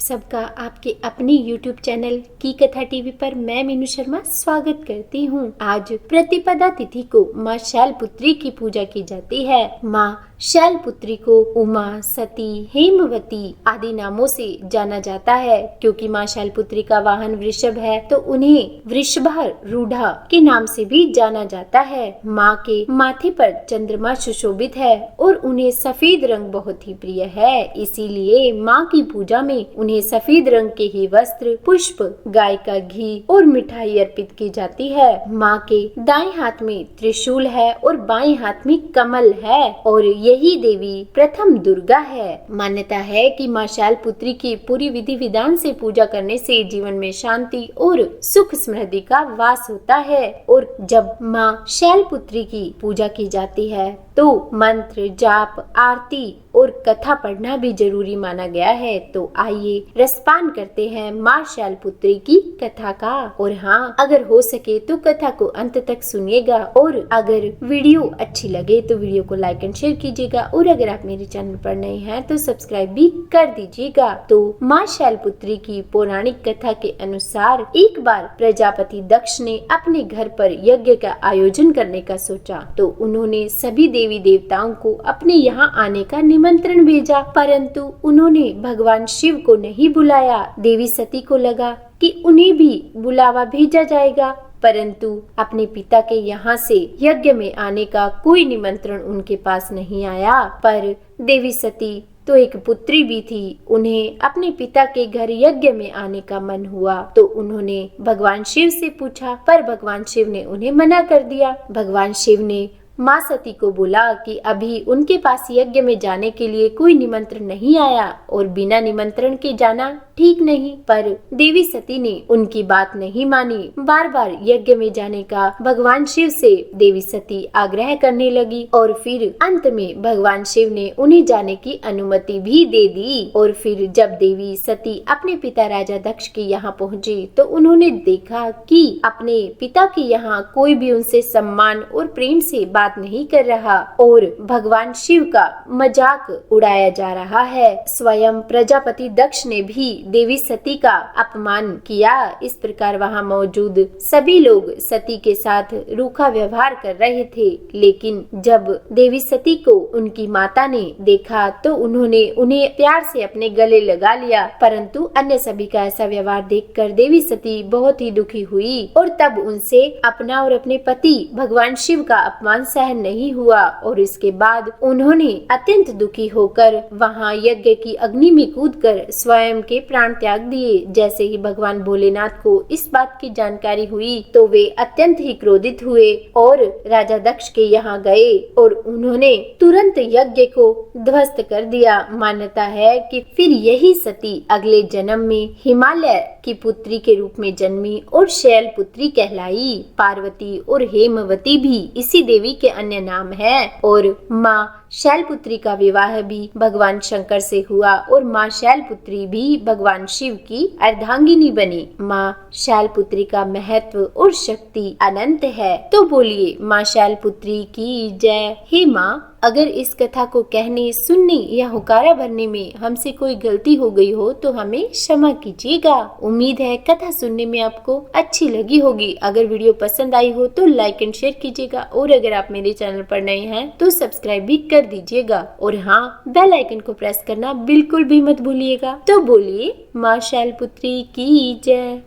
सबका आपके अपने YouTube चैनल की कथा टीवी पर मैं मीनू शर्मा स्वागत करती हूँ। आज प्रतिपदा तिथि को माँ शैलपुत्री की पूजा की जाती है। माँ शैलपुत्री को उमा, सती, हेमवती आदि नामों से जाना जाता है। क्योंकि माँ शैलपुत्री का वाहन वृषभ है तो उन्हें वृषभारूढ़ा के नाम से भी जाना जाता है। माँ के माथे पर चंद्रमा सुशोभित है और उन्हें सफेद रंग बहुत ही प्रिय है। इसीलिए माँ की पूजा में उन्हें सफेद रंग के ही वस्त्र, पुष्प, गाय का घी और मिठाई अर्पित की जाती है। माँ के दाएं हाथ में त्रिशूल है और बाएं हाथ में कमल है और यही देवी प्रथम दुर्गा है। मान्यता है कि माँ शैलपुत्री की पूरी विधि विधान से पूजा करने से जीवन में शांति और सुख समृद्धि का वास होता है। और जब माँ शैलपुत्री की पूजा की जाती है तो मंत्र, जाप, आरती और कथा पढ़ना भी जरूरी माना गया है। तो आइए रसपान करते हैं माँ शैलपुत्री की कथा का। और हाँ, अगर हो सके तो कथा को अंत तक सुनिएगा और अगर वीडियो अच्छी लगे तो वीडियो को लाइक एंड शेयर कीजिएगा और अगर आप मेरे चैनल पर नए हैं तो सब्सक्राइब भी कर दीजिएगा। तो माँ शैलपुत्री की पौराणिक कथा के अनुसार एक बार प्रजापति दक्ष ने अपने घर पर यज्ञ का आयोजन करने का सोचा तो उन्होंने सभी देवी देवताओं को अपने यहाँ आने का निमंत्रण भेजा, परंतु उन्होंने भगवान शिव को नहीं बुलाया। देवी सती को लगा कि उन्हें भी बुलावा भेजा जाएगा, परंतु अपने पिता के यहाँ से यज्ञ में आने का कोई निमंत्रण उनके पास नहीं आया। पर देवी सती तो एक पुत्री भी थी, उन्हें अपने पिता के घर यज्ञ में आने का मन हुआ तो उन्होंने भगवान शिव से पूछा, पर भगवान शिव ने उन्हें मना कर दिया। भगवान शिव ने माँ सती को बोला कि अभी उनके पास यज्ञ में जाने के लिए कोई निमंत्रण नहीं आया और बिना निमंत्रण के जाना ठीक नहीं। पर देवी सती ने उनकी बात नहीं मानी। बार बार यज्ञ में जाने का भगवान शिव से देवी सती आग्रह करने लगी और फिर अंत में भगवान शिव ने उन्हें जाने की अनुमति भी दे दी। और फिर जब देवी सती अपने पिता राजा दक्ष के यहाँ पहुँची तो उन्होंने देखा कि अपने पिता के यहाँ कोई भी उनसे सम्मान और प्रेम से बात नहीं कर रहा और भगवान शिव का मजाक उड़ाया जा रहा है। स्वयं प्रजापति दक्ष ने भी देवी सती का अपमान किया। इस प्रकार वहां मौजूद सभी लोग सती के साथ रूखा व्यवहार कर रहे थे। लेकिन जब देवी सती को उनकी माता ने देखा तो उन्होंने उन्हें प्यार से अपने गले लगा लिया, परंतु अन्य सभी का ऐसा व्यवहार देखकर देवी सती बहुत ही दुखी हुई और तब उनसे अपना और अपने पति भगवान शिव का अपमान सहन नहीं हुआ और इसके बाद उन्होंने अत्यंत दुखी होकर वहां यज्ञ की अग्नि में कूदकर स्वयं के प्राण त्याग दिए। जैसे ही भगवान भोलेनाथ को इस बात की जानकारी हुई तो वे अत्यंत ही क्रोधित हुए और राजा दक्ष के यहाँ गए और उन्होंने तुरंत यज्ञ को ध्वस्त कर दिया। मान्यता है कि फिर यही सती अगले जन्म में हिमालय की पुत्री के रूप में जन्मी और शैलपुत्री कहलाई। पार्वती और हेमवती भी इसी देवी के अन्य नाम है और माँ शैलपुत्री का विवाह भी भगवान शंकर से हुआ और माँ शैलपुत्री भी भगवान शिव की अर्धांगिनी बनी। माँ शैलपुत्री का महत्व और शक्ति अनंत है। तो बोलिए माँ शैलपुत्री की जय। हे माँ, अगर इस कथा को कहने, सुनने या हुकारा भरने में हमसे कोई गलती हो गई हो तो हमें क्षमा कीजिएगा। उम्मीद है कथा सुनने में आपको अच्छी लगी होगी। अगर वीडियो पसंद आई हो तो लाइक एंड शेयर कीजिएगा और अगर आप मेरे चैनल पर नए हैं तो सब्सक्राइब भी कर दीजिएगा और हाँ, बेल आइकन को प्रेस करना बिल्कुल भी मत भूलिएगा। तो बोलिए माँ शैलपुत्री की जय।